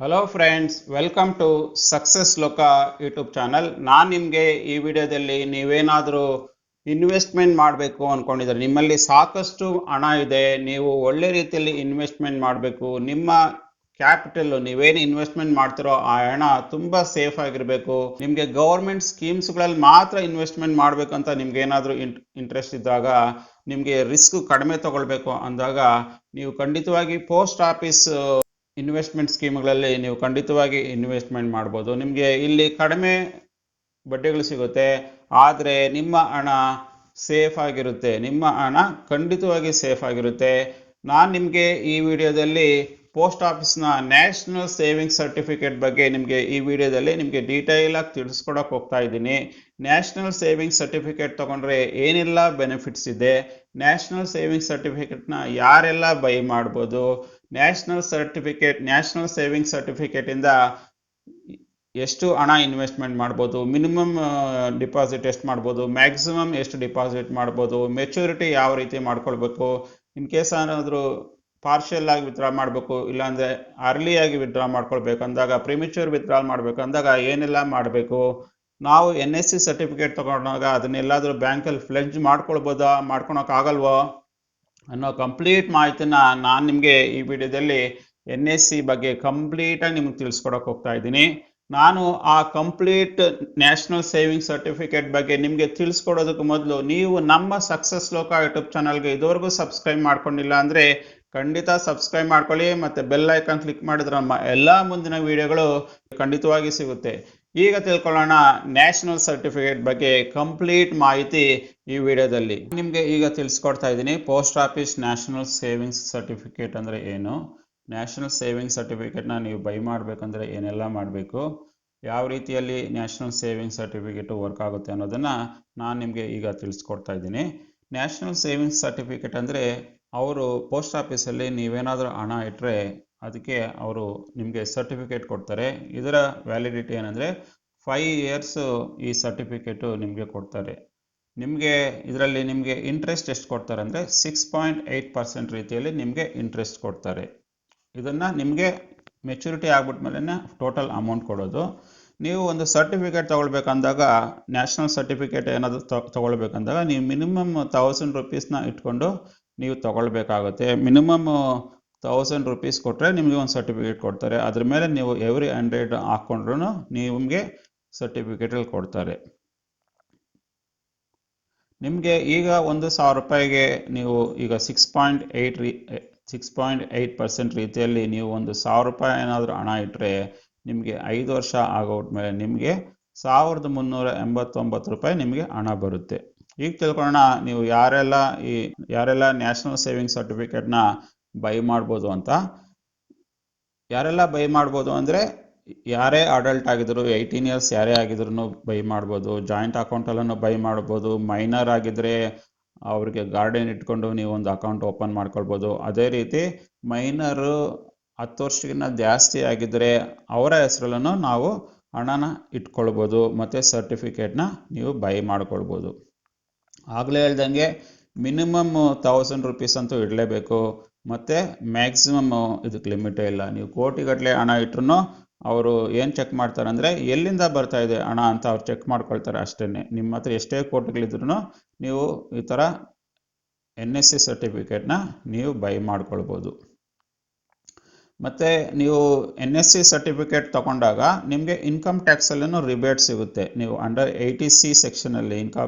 Hello friends, welcome to ಸಕ್ಸಸ್ಲೋಕ YouTube channel. ನಾನು ನಿಮಗೆ ಈ ವಿಡಿಯೋದಲ್ಲಿ ನೀವೇನಾದರೂ ಇನ್ವೆಸ್ಟ್ಮೆಂಟ್ ಮಾಡಬೇಕು ಅಂದ್ಕೊಂಡಿದ್ದಾರೆ, ನಿಮ್ಮಲ್ಲಿ ಸಾಕಷ್ಟು ಹಣ ಇದೆ, ನೀವು ಒಳ್ಳೆ ರೀತಿಯಲ್ಲಿ ಇನ್ವೆಸ್ಟ್ಮೆಂಟ್ ಮಾಡಬೇಕು, ನಿಮ್ಮ ಕ್ಯಾಪಿಟಲ್ ನೀವೇನು ಇನ್ವೆಸ್ಟ್ಮೆಂಟ್ ಮಾಡ್ತಿರೋ ಆ ಹಣ ತುಂಬ ಸೇಫ್ ಆಗಿರಬೇಕು, ನಿಮಗೆ ಗೌರ್ಮೆಂಟ್ ಸ್ಕೀಮ್ಸ್ಗಳಲ್ಲಿ ಮಾತ್ರ ಇನ್ವೆಸ್ಟ್ಮೆಂಟ್ ಮಾಡಬೇಕು ಅಂತ ನಿಮ್ಗೆ ಏನಾದರೂ ಇಂಟ್ರೆಸ್ಟ್ ಇದ್ದಾಗ, ನಿಮಗೆ ರಿಸ್ಕ್ ಕಡಿಮೆ ತಗೊಳ್ಬೇಕು ಅಂದಾಗ ನೀವು ಖಂಡಿತವಾಗಿ ಪೋಸ್ಟ್ ಆಫೀಸ್ ಇನ್ವೆಸ್ಟ್ಮೆಂಟ್ ಸ್ಕೀಮ್ಗಳಲ್ಲಿ ನೀವು ಖಂಡಿತವಾಗಿ ಇನ್ವೆಸ್ಟ್ಮೆಂಟ್ ಮಾಡ್ಬೋದು. ನಿಮಗೆ ಇಲ್ಲಿ ಕಡಿಮೆ ಬಡ್ಡಿಗಳು ಸಿಗುತ್ತೆ, ಆದರೆ ನಿಮ್ಮ ಹಣ ಸೇಫ್ ಆಗಿರುತ್ತೆ, ನಿಮ್ಮ ಹಣ ಖಂಡಿತವಾಗಿ ಸೇಫ್ ಆಗಿರುತ್ತೆ. ನಾನು ನಿಮಗೆ ಈ ವಿಡಿಯೋದಲ್ಲಿ ಪೋಸ್ಟ್ ಆಫೀಸ್ನ ನ್ಯಾಷನಲ್ ಸೇವಿಂಗ್ಸ್ ಸರ್ಟಿಫಿಕೇಟ್ ಬಗ್ಗೆ ಈ ವಿಡಿಯೋದಲ್ಲಿ ನಿಮಗೆ ಡೀಟೇಲ್ ಆಗಿ ತಿಳಿಸ್ಕೊಡಕ್ಕೆ ಹೋಗ್ತಾ ಇದ್ದೀನಿ. ನ್ಯಾಷನಲ್ ಸೇವಿಂಗ್ಸ್ ಸರ್ಟಿಫಿಕೇಟ್ ತಗೊಂಡ್ರೆ ಏನೆಲ್ಲ ಬೆನಿಫಿಟ್ಸ್ ಇದೆ, ನ್ಯಾಷನಲ್ ಸೇವಿಂಗ್ಸ್ ಸರ್ಟಿಫಿಕೇಟ್ನ ಯಾರೆಲ್ಲ ಬೈ ಮಾಡ್ಬೋದು, ನ್ಯಾಷನಲ್ ಸೇವಿಂಗ್ಸ್ ಸರ್ಟಿಫಿಕೇಟಿಂದ ಎಷ್ಟು ಹಣ ಇನ್ವೆಸ್ಟ್ಮೆಂಟ್ ಮಾಡ್ಬೋದು, ಮಿನಿಮಮ್ ಡಿಪಾಸಿಟ್ ಎಷ್ಟು ಮಾಡ್ಬೋದು, ಮ್ಯಾಕ್ಸಿಮಮ್ ಎಷ್ಟು ಡಿಪಾಸಿಟ್ ಮಾಡ್ಬೋದು, ಮೆಚುರಿಟಿ ಯಾವ ರೀತಿ ಮಾಡ್ಕೊಳ್ಬೇಕು, ಇನ್ ಕೇಸ್ ಏನಾದರೂ ಪಾರ್ಷಿಯಲ್ ಆಗಿ ವಿತ್ಡ್ರಾ ಮಾಡಬೇಕು, ಇಲ್ಲಾಂದರೆ ಅರ್ಲಿಯಾಗಿ ವಿತ್ಡ್ರಾ ಮಾಡ್ಕೊಳ್ಬೇಕು ಅಂದಾಗ, ಪ್ರಿಮಿಚೂರ್ ವಿತ್ಡ್ರಾ ಮಾಡಬೇಕು ಅಂದಾಗ ಏನೆಲ್ಲ ಮಾಡಬೇಕು, ನಾವು NSC ಸರ್ಟಿಫಿಕೇಟ್ ತಗೊಂಡಾಗ ಅದನ್ನೆಲ್ಲಾದರೂ ಬ್ಯಾಂಕಲ್ಲಿ ಫ್ಲೆಡ್ಜ್ ಮಾಡ್ಕೊಳ್ಬೋದಾ, ಮಾಡ್ಕೊಳಕ್ಕಾಗಲ್ವೋ ಅನ್ನೋ ಕಂಪ್ಲೀಟ್ ಮಾಹಿತಿನ ನಾನು ನಿಮಗೆ ಈ ವಿಡಿಯೋದಲ್ಲಿ NSC ಬಗ್ಗೆ ಕಂಪ್ಲೀಟಾಗಿ ನಿಮ್ಗೆ ತಿಳಿಸ್ಕೊಡಕ್ಕೆ ಹೋಗ್ತಾ ಇದ್ದೀನಿ. ನಾನು ಆ ಕಂಪ್ಲೀಟ್ ನ್ಯಾಷನಲ್ ಸೇವಿಂಗ್ ಸರ್ಟಿಫಿಕೇಟ್ ಬಗ್ಗೆ ನಿಮಗೆ ತಿಳಿಸ್ಕೊಡೋದಕ್ಕೆ ಮೊದಲು ನೀವು ನಮ್ಮ ಸಕ್ಸಸ್ಲೋಕ ಯೂಟ್ಯೂಬ್ ಚಾನಲ್ಗೆ ಇದುವರೆಗೂ ಸಬ್ಸ್ಕ್ರೈಬ್ ಮಾಡ್ಕೊಂಡಿಲ್ಲ ಅಂದರೆ ಖಂಡಿತ ಸಬ್ಸ್ಕ್ರೈಬ್ ಮಾಡ್ಕೊಳ್ಳಿ, ಮತ್ತು ಬೆಲ್ ಐಕಾನ್ ಕ್ಲಿಕ್ ಮಾಡಿದ್ರೆ ನಮ್ಮ ಎಲ್ಲ ಮುಂದಿನ ವಿಡಿಯೋಗಳು ಖಂಡಿತವಾಗಿ ಸಿಗುತ್ತೆ. ಈಗ ತಿಳ್ಕೊಳ್ಳೋಣ ನ್ಯಾಷನಲ್ ಸರ್ಟಿಫಿಕೇಟ್ ಬಗ್ಗೆ ಕಂಪ್ಲೀಟ್ ಮಾಹಿತಿ ಈ ವಿಡಿಯೋದಲ್ಲಿ. ನಿಮಗೆ ಈಗ ತಿಳಿಸ್ಕೊಡ್ತಾ ಇದ್ದೀನಿ post office national savings certificate ಅಂದರೆ ಏನು, ನ್ಯಾಷನಲ್ ಸೇವಿಂಗ್ಸ್ ಸರ್ಟಿಫಿಕೇಟ್ನ ನೀವು ಬೈ ಮಾಡಬೇಕಂದ್ರೆ ಏನೆಲ್ಲ ಮಾಡಬೇಕು, ಯಾವ ರೀತಿಯಲ್ಲಿ ನ್ಯಾಷನಲ್ ಸೇವಿಂಗ್ಸ್ ಸರ್ಟಿಫಿಕೇಟು ವರ್ಕ್ ಆಗುತ್ತೆ ಅನ್ನೋದನ್ನು ನಾನು ನಿಮಗೆ ಈಗ ತಿಳಿಸ್ಕೊಡ್ತಾ ಇದ್ದೀನಿ. ನ್ಯಾಷನಲ್ ಸೇವಿಂಗ್ಸ್ ಸರ್ಟಿಫಿಕೇಟ್ ಅಂದರೆ ಅವರು ಪೋಸ್ಟ್ ಆಫೀಸಲ್ಲಿ ನೀವೇನಾದರೂ ಹಣ ಇಟ್ಟರೆ ಅದಕ್ಕೆ ಅವರು ನಿಮಗೆ ಸರ್ಟಿಫಿಕೇಟ್ ಕೊಡ್ತಾರೆ. ಇದರ ವ್ಯಾಲಿಡಿಟಿ ಏನಂದರೆ 5 years ಈ ಸರ್ಟಿಫಿಕೇಟು ನಿಮಗೆ ಕೊಡ್ತಾರೆ. ಇದರಲ್ಲಿ ನಿಮಗೆ ಇಂಟ್ರೆಸ್ಟ್ ಎಷ್ಟು ಕೊಡ್ತಾರೆ ಅಂದರೆ 6.8% ರೀತಿಯಲ್ಲಿ ನಿಮಗೆ ಇಂಟ್ರೆಸ್ಟ್ ಕೊಡ್ತಾರೆ. ಇದನ್ನು ನಿಮಗೆ ಮೆಚುರಿಟಿ ಆಗ್ಬಿಟ್ಮೇಲೆ ಟೋಟಲ್ ಅಮೌಂಟ್ ಕೊಡೋದು. ನೀವು ಒಂದು ಸರ್ಟಿಫಿಕೇಟ್ ತೊಗೊಳ್ಬೇಕಂದಾಗ, ನ್ಯಾಷನಲ್ ಸರ್ಟಿಫಿಕೇಟ್ ಏನಾದರೂ ತೊಗೊಳ್ಬೇಕಂದಾಗ ನೀವು ಮಿನಿಮಮ್ 1000 ರೂಪೀಸ್ನ ಇಟ್ಕೊಂಡು ನೀವು ತೊಗೊಳ್ಬೇಕಾಗುತ್ತೆ. ಮಿನಿಮಮ್ 1000 ರೂಪೀಸ್ ಕೊಟ್ಟರೆ ನಿಮಗೆ ಒಂದು ಸರ್ಟಿಫಿಕೇಟ್ ಕೊಡ್ತಾರೆ. ಅದ್ರ ಮೇಲೆ ನೀವು ಎವ್ರಿ 100 ಹಾಕ್ಕೊಂಡ್ರೂ ನಿಮಗೆ ಸರ್ಟಿಫಿಕೇಟಲ್ಲಿ ಕೊಡ್ತಾರೆ. ನಿಮಗೆ ಈಗ 1000 ರೂಪಾಯಿಗೆ ನೀವು ಈಗ 6.8% ರೀತಿಯಲ್ಲಿ ನೀವು 1000 ರೂಪಾಯಿ ಏನಾದರೂ ಹಣ ಇಟ್ಟರೆ ನಿಮಗೆ 5 ವರ್ಷ ಆಗೋಟ್ಮೇಲೆ ನಿಮಗೆ 1389 ರೂಪಾಯಿ ನಿಮಗೆ ಹಣ ಬರುತ್ತೆ. ಈಗ ತಿಳ್ಕೊಳ್ಳೋಣ ನೀವು ಯಾರೆಲ್ಲ ನ್ಯಾಷನಲ್ ಸೇವಿಂಗ್ ಸರ್ಟಿಫಿಕೇಟ್ನ ಬೈ ಮಾಡ್ಬೋದು ಅಂತ. ಯಾರೆಲ್ಲ ಬೈ ಮಾಡ್ಬೋದು ಅಂದರೆ ಯಾರೇ ಅಡಲ್ಟ್ ಆಗಿದ್ರು, 18 years ಯಾರೇ ಆಗಿದ್ರು ಬೈ ಮಾಡ್ಬೋದು, ಜಾಯಿಂಟ್ ಅಕೌಂಟಲ್ಲೂ ಬೈ ಮಾಡ್ಬೋದು, ಮೈನರ್ ಆಗಿದ್ದರೆ ಅವ್ರಿಗೆ ಗಾರ್ಡಿಯನ್ ಇಟ್ಕೊಂಡು ನೀವು ಒಂದು ಅಕೌಂಟ್ ಓಪನ್ ಮಾಡ್ಕೊಳ್ಬೋದು. ಅದೇ ರೀತಿ ಮೈನರು 10 ವರ್ಷಕ್ಕಿಂತ ಜಾಸ್ತಿ ಆಗಿದ್ದರೆ ಅವರ ಹೆಸರಲ್ಲೂ ನಾವು ಹಣನ ಇಟ್ಕೊಳ್ಬೋದು, ಮತ್ತು ಸರ್ಟಿಫಿಕೇಟ್ನ ನೀವು ಬೈ ಮಾಡ್ಕೊಳ್ಬೋದು. ಆಗಲೇ ಹೇಳ್ದಂಗೆ ಮಿನಿಮಮ್ 1000 ರೂಪೀಸ್ ಅಂತೂ ಇಡಲೇಬೇಕು, ಮತ್ತು ಮ್ಯಾಕ್ಸಿಮಮ್ ಇದಕ್ಕೆ ಲಿಮಿಟೇ ಇಲ್ಲ. ನೀವು ಕೋಟಿಗಟ್ಟಲೆ ಹಣ ಇಟ್ರು ಅವರು ಏನು ಚೆಕ್ ಮಾಡ್ತಾರೆ ಅಂದರೆ ಎಲ್ಲಿಂದ ಬರ್ತಾ ಇದೆ ಹಣ ಅಂತ ಅವ್ರು ಚೆಕ್ ಮಾಡ್ಕೊಳ್ತಾರೆ ಅಷ್ಟೇ. ನಿಮ್ಮ ಹತ್ರ ಎಷ್ಟೇ ಕೋಟಿಗಳಿದ್ರೂ ನೀವು ಈ ಥರ NSC ಸರ್ಟಿಫಿಕೇಟ್ನ ನೀವು ಬೈ ಮಾಡ್ಕೊಳ್ಬೋದು. ಮತ್ತು ನೀವು NSC ಸರ್ಟಿಫಿಕೇಟ್ ತಗೊಂಡಾಗ ನಿಮಗೆ ಇನ್ಕಮ್ ಟ್ಯಾಕ್ಸಲ್ಲೂ ರಿಬೇಟ್ ಸಿಗುತ್ತೆ. ನೀವು ಅಂಡರ್ 80C ಸೆಕ್ಷನಲ್ಲಿ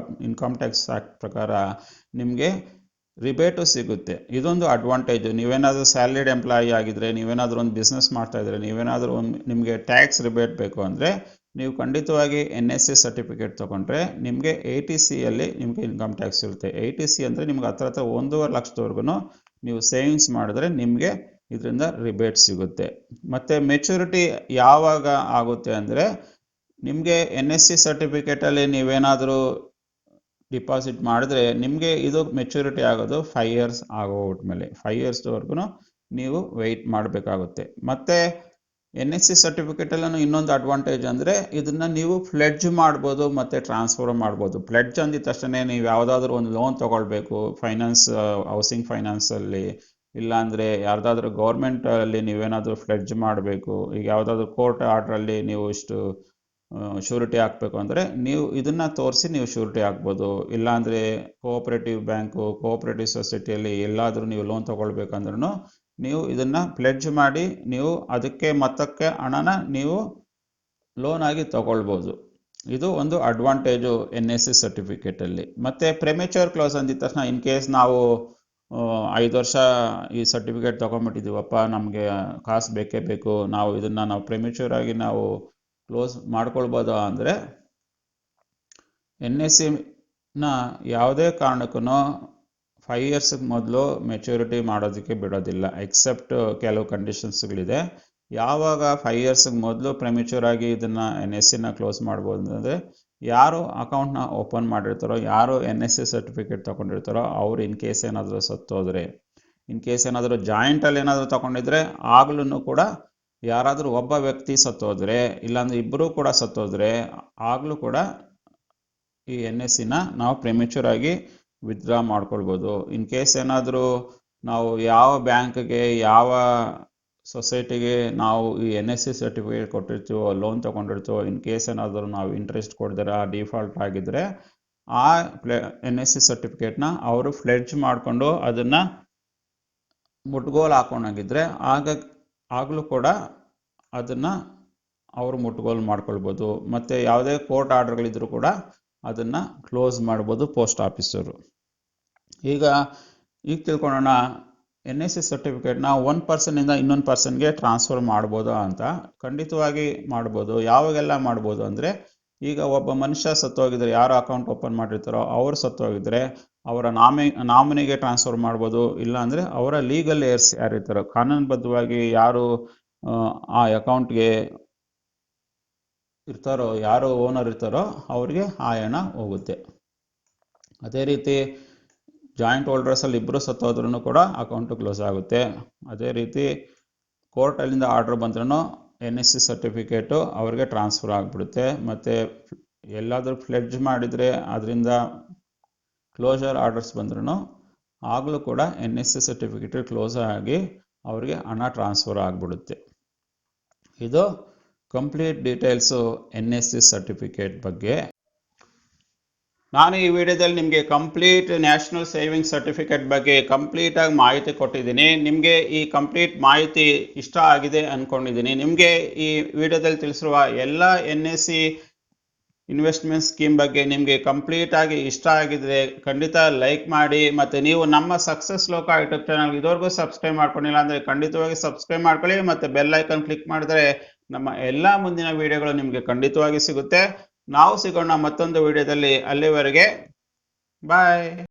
ಇನ್ಕಮ್ ಟ್ಯಾಕ್ಸ್ ಆ್ಯಕ್ಟ್ ಪ್ರಕಾರ ನಿಮಗೆ ರಿಬೇಟು ಸಿಗುತ್ತೆ. ಇದೊಂದು ಅಡ್ವಾಂಟೇಜು. ನೀವೇನಾದರೂ ಸ್ಯಾಲರಿಡ್ ಎಂಪ್ಲಾಯಿ ಆಗಿದ್ದರೆ, ನೀವೇನಾದರೂ ಒಂದು ಬಿಸ್ನೆಸ್ ಮಾಡ್ತಾಯಿದ್ರೆ, ನೀವೇನಾದರೂ ನಿಮಗೆ ಟ್ಯಾಕ್ಸ್ ರಿಬೇಟ್ ಬೇಕು ಅಂದರೆ ನೀವು ಖಂಡಿತವಾಗಿ NSC ಸರ್ಟಿಫಿಕೇಟ್ ತೊಗೊಂಡ್ರೆ ನಿಮಗೆ 80Cಯಲ್ಲಿ ನಿಮಗೆ ಇನ್ಕಮ್ ಟ್ಯಾಕ್ಸ್ ಇರುತ್ತೆ. 80C ಅಂದರೆ ನಿಮ್ಗೆ ಹತ್ರ 1.5 ಲಕ್ಷದವರೆಗೂ ನೀವು ಸೇವಿಂಗ್ಸ್ ಮಾಡಿದ್ರೆ ನಿಮಗೆ ಇದರಿಂದ ರಿಬೇಟ್ ಸಿಗುತ್ತೆ. ಮತ್ತು ಮೆಚುರಿಟಿ ಯಾವಾಗ ಆಗುತ್ತೆ ಅಂದರೆ ನಿಮಗೆ NSC ಸರ್ಟಿಫಿಕೇಟಲ್ಲಿ ನೀವೇನಾದರೂ ಡಿಪಾಸಿಟ್ ಮಾಡಿದ್ರೆ ನಿಮಗೆ ಇದು ಮೆಚುರಿಟಿ ಆಗೋದು 5 years ಆಗೋಗ್ಬಿಟ್ಮೇಲೆ 5 yearsವರೆಗೂ ನೀವು ವೆಯ್ಟ್ ಮಾಡಬೇಕಾಗುತ್ತೆ. ಮತ್ತು NSC ಸರ್ಟಿಫಿಕೇಟಲ್ಲೂ ಇನ್ನೊಂದು ಅಡ್ವಾಂಟೇಜ್ ಅಂದರೆ ಇದನ್ನು ನೀವು ಫ್ಲೆಡ್ಜ್ ಮಾಡ್ಬೋದು ಮತ್ತು ಟ್ರಾನ್ಸ್ಫರ್ ಮಾಡ್ಬೋದು. ಫ್ಲೆಡ್ಜ್ ಅಂದಿದ ತಕ್ಷಣ ನೀವು ಯಾವುದಾದ್ರೂ ಒಂದು ಲೋನ್ ತೊಗೊಳ್ಬೇಕು, ಹೌಸಿಂಗ್ ಫೈನಾನ್ಸಲ್ಲಿ ಇಲ್ಲಾಂದರೆ ಯಾರ್ದಾದ್ರೂ ಗೌರ್ಮೆಂಟಲ್ಲಿ ನೀವೇನಾದರೂ ಫ್ಲೆಡ್ಜ್ ಮಾಡಬೇಕು, ಈಗ ಯಾವುದಾದ್ರೂ ಕೋರ್ಟ್ ಆರ್ಡ್ರಲ್ಲಿ ನೀವು ಇಷ್ಟು ಶ್ಯೂರಿಟಿ ಹಾಕಬೇಕು ಅಂದರೆ ನೀವು ಇದನ್ನು ತೋರಿಸಿ ನೀವು ಶ್ಯೂರಿಟಿ ಹಾಕ್ಬೋದು. ಇಲ್ಲಾಂದರೆ ಕೋಆಪ್ರೇಟಿವ್ ಬ್ಯಾಂಕು, ಕೋಆಪ್ರೇಟಿವ್ ಸೊಸೈಟಿಯಲ್ಲಿ ಎಲ್ಲಾದರೂ ನೀವು ಲೋನ್ ತೊಗೊಳ್ಬೇಕಂದ್ರೂ ನೀವು ಇದನ್ನು ಪ್ಲೆಡ್ಜ್ ಮಾಡಿ ನೀವು ಅದಕ್ಕೆ ಮೊತ್ತಕ್ಕೆ ಹಣನ ನೀವು ಲೋನ್ ಆಗಿ ತೊಗೊಳ್ಬೋದು. ಇದು ಒಂದು ಅಡ್ವಾಂಟೇಜು NSC ಸರ್ಟಿಫಿಕೇಟಲ್ಲಿ. ಮತ್ತು ಪ್ರೆಮೆಚೂರ್ ಕ್ಲೋಸ್ ಅಂದಿದ ತಕ್ಷಣ ಇನ್ ಕೇಸ್ ನಾವು 5 ವರ್ಷ ಈ ಸರ್ಟಿಫಿಕೇಟ್ ತೊಗೊಂಡ್ಬಿಟ್ಟಿದ್ದೀವಪ್ಪ, ನಮಗೆ ಕಾಸು ಬೇಕೇ ಬೇಕು, ನಾವು ಇದನ್ನು ನಾವು ಪ್ರೆಮೆಚೂರ್ ಆಗಿ ನಾವು ಕ್ಲೋಸ್ ಮಾಡ್ಕೊಳ್ಬೋದು ಅಂದರೆ NSCನ ಯಾವುದೇ ಕಾರಣಕ್ಕೂ 5 ಇಯರ್ಸ್ಗೆ ಮೊದಲು ಮೆಚುರಿಟಿ ಮಾಡೋದಕ್ಕೆ ಬಿಡೋದಿಲ್ಲ, ಎಕ್ಸೆಪ್ಟ್ ಕೆಲವು ಕಂಡೀಷನ್ಸ್ಗಳಿದೆ. ಯಾವಾಗ 5 ಇಯರ್ಸ್ಗೆ ಮೊದಲು ಪ್ರೆಮೆಚೂರ್ ಆಗಿ ಇದನ್ನು NSCನ ಕ್ಲೋಸ್ ಮಾಡ್ಬೋದು ಅಂದರೆ ಯಾರು ಅಕೌಂಟ್ನ ಓಪನ್ ಮಾಡಿರ್ತಾರೋ, ಯಾರು NSC ಸರ್ಟಿಫಿಕೇಟ್ ತೊಗೊಂಡಿರ್ತಾರೋ ಅವ್ರು ಇನ್ ಕೇಸ್ ಏನಾದರೂ ಸತ್ತೋದ್ರೆ, ಇನ್ ಕೇಸ್ ಏನಾದರೂ ಜಾಯಿಂಟಲ್ಲಿ ಏನಾದರೂ ತೊಗೊಂಡಿದ್ರೆ ಆಗ್ಲೂ ಕೂಡ ಯಾರಾದರೂ ಒಬ್ಬ ವ್ಯಕ್ತಿ ಸತ್ತೋದ್ರೆ ಇಲ್ಲಾಂದರೆ ಇಬ್ಬರೂ ಕೂಡ ಸತ್ತೋದ್ರೆ ಆಗಲೂ ಕೂಡ ಈ NSCನ ನಾವು ಪ್ರೆಮೆಚೂರ್ ಆಗಿ ವಿತ್ಡ್ರಾ ಮಾಡ್ಕೊಳ್ಬೋದು. ಇನ್ ಕೇಸ್ ಏನಾದರೂ ನಾವು ಯಾವ ಬ್ಯಾಂಕ್ಗೆ ಯಾವ ಸೊಸೈಟಿಗೆ ನಾವು ಈ NSC ಸರ್ಟಿಫಿಕೇಟ್ ಕೊಟ್ಟಿರ್ತೀವೋ, ಲೋನ್ ತೊಗೊಂಡಿರ್ತೀವೋ, ಇನ್ ಕೇಸ್ ಏನಾದರೂ ನಾವು ಇಂಟ್ರೆಸ್ಟ್ ಕೊಡ್ದಿರ ಡಿಫಾಲ್ಟ್ ಆಗಿದ್ದರೆ ಆ NSC ಸರ್ಟಿಫಿಕೇಟ್ನ ಅವರು ಫ್ಲೆಡ್ಜ್ ಮಾಡಿಕೊಂಡು ಅದನ್ನು ಮುಟ್ಗೋಲು ಹಾಕೊಂಡಾಗಿದ್ದರೆ ಆಗಲೂ ಕೂಡ ಅದನ್ನು ಅವರು ಮುಟ್ಗೋಲು ಮಾಡ್ಕೊಳ್ಬೋದು. ಮತ್ತು ಯಾವುದೇ ಕೋರ್ಟ್ ಆರ್ಡರ್ಗಳಿದ್ರೂ ಕೂಡ ಅದನ್ನು ಕ್ಲೋಸ್ ಮಾಡ್ಬೋದು ಪೋಸ್ಟ್ ಆಫೀಸರು. ಈಗ ತಿಳ್ಕೊಳ್ಳೋಣ NSC ಸರ್ಟಿಫಿಕೇಟ್ನ ಒಂದು ಪರ್ಸನ್ನಿಂದ ಇನ್ನೊಂದು ಪರ್ಸನ್ಗೆ ಟ್ರಾನ್ಸ್ಫರ್ ಮಾಡ್ಬೋದು ಅಂತ. ಖಂಡಿತವಾಗಿ ಮಾಡ್ಬೋದು. ಯಾವಾಗೆಲ್ಲ ಮಾಡ್ಬೋದು ಅಂದರೆ ಈಗ ಒಬ್ಬ ಮನುಷ್ಯ ಸತ್ತೋಗಿದ್ರೆ, ಯಾರು ಅಕೌಂಟ್ ಓಪನ್ ಮಾಡಿರ್ತಾರೋ ಅವರು ಸತ್ತೋಗಿದ್ರೆ ಅವರ ನಾಮಿನಿಗೆ ಟ್ರಾನ್ಸ್ಫರ್ ಮಾಡ್ಬೋದು. ಇಲ್ಲಾಂದರೆ ಅವರ ಲೀಗಲ್ ಏರ್ಸ್ ಯಾರಿರ್ತಾರೋ, ಕಾನೂನುಬದ್ಧವಾಗಿ ಯಾರು ಆ ಅಕೌಂಟ್ಗೆ ಇರ್ತಾರೋ, ಯಾರು ಓನರ್ ಇರ್ತಾರೋ ಅವ್ರಿಗೆ ಆ ಹಣ ಹೋಗುತ್ತೆ. ಅದೇ ರೀತಿ ಜಾಯಿಂಟ್ ಹೋಲ್ಡರ್ಸಲ್ಲಿ ಇಬ್ಬರು ಸತ್ತೋದ್ರೂ ಕೂಡ ಅಕೌಂಟು ಕ್ಲೋಸ್ ಆಗುತ್ತೆ. ಅದೇ ರೀತಿ ಕೋರ್ಟಲ್ಲಿಂದ ಆರ್ಡ್ರ್ ಬಂದ್ರೂ NSC ಸರ್ಟಿಫಿಕೇಟು ಅವ್ರಿಗೆ ಟ್ರಾನ್ಸ್ಫರ್ ಆಗಿಬಿಡುತ್ತೆ. ಮತ್ತು ಎಲ್ಲಾದರೂ ಫ್ಲೆಡ್ಜ್ ಮಾಡಿದರೆ ಅದರಿಂದ ಕ್ಲೋಸರ್ ಆರ್ಡರ್ಸ್ ಬಂದ್ರೂ ಆಗಲೂ ಕೂಡ NSC ಸರ್ಟಿಫಿಕೇಟ್ ಕ್ಲೋಸ್ ಆಗಿ ಅವ್ರಿಗೆ ಹಣ ಟ್ರಾನ್ಸ್ಫರ್ ಆಗಿಬಿಡುತ್ತೆ. ಇದು ಕಂಪ್ಲೀಟ್ ಡೀಟೇಲ್ಸು NSC ಸರ್ಟಿಫಿಕೇಟ್ ಬಗ್ಗೆ. ನಾನು ಈ ವಿಡಿಯೋದಲ್ಲಿ ನಿಮಗೆ ಕಂಪ್ಲೀಟ್ ನ್ಯಾಷನಲ್ ಸೇವಿಂಗ್ ಸರ್ಟಿಫಿಕೇಟ್ ಬಗ್ಗೆ ಕಂಪ್ಲೀಟಾಗಿ ಮಾಹಿತಿ ಕೊಟ್ಟಿದ್ದೀನಿ. ನಿಮಗೆ ಈ ಕಂಪ್ಲೀಟ್ ಮಾಹಿತಿ ಇಷ್ಟ ಆಗಿದೆ ಅಂದ್ಕೊಂಡಿದ್ದೀನಿ. ನಿಮಗೆ ಈ ವಿಡಿಯೋದಲ್ಲಿ ತಿಳಿಸಿರುವ ಎಲ್ಲ NSC ಇನ್ವೆಸ್ಟ್ಮೆಂಟ್ ಸ್ಕೀಮ್ ಬಗ್ಗೆ ನಿಮಗೆ ಕಂಪ್ಲೀಟಾಗಿ ಇಷ್ಟ ಆಗಿದ್ರೆ ಖಂಡಿತ ಲೈಕ್ ಮಾಡಿ. ಮತ್ತು ನೀವು ನಮ್ಮ ಸಕ್ಸಸ್ ಲೋಕ ಯೂಟ್ಯೂಬ್ ಚಾನಲ್ ಇದುವರೆಗೂ ಸಬ್ಸ್ಕ್ರೈಬ್ ಮಾಡ್ಕೊಂಡಿಲ್ಲ ಅಂದರೆ ಖಂಡಿತವಾಗಿ ಸಬ್ಸ್ಕ್ರೈಬ್ ಮಾಡ್ಕೊಳ್ಳಿ. ಮತ್ತು ಬೆಲ್ ಐಕಾನ್ ಕ್ಲಿಕ್ ಮಾಡಿದ್ರೆ ನಮ್ಮ ಎಲ್ಲ ಮುಂದಿನ ವಿಡಿಯೋಗಳು ನಿಮಗೆ ಖಂಡಿತವಾಗಿ ಸಿಗುತ್ತೆ. ನಾವು ಸಿಗೋಣ ಮತ್ತೊಂದು ವಿಡಿಯೋದಲ್ಲಿ. ಅಲ್ಲಿವರೆಗೆ ಬಾಯ್.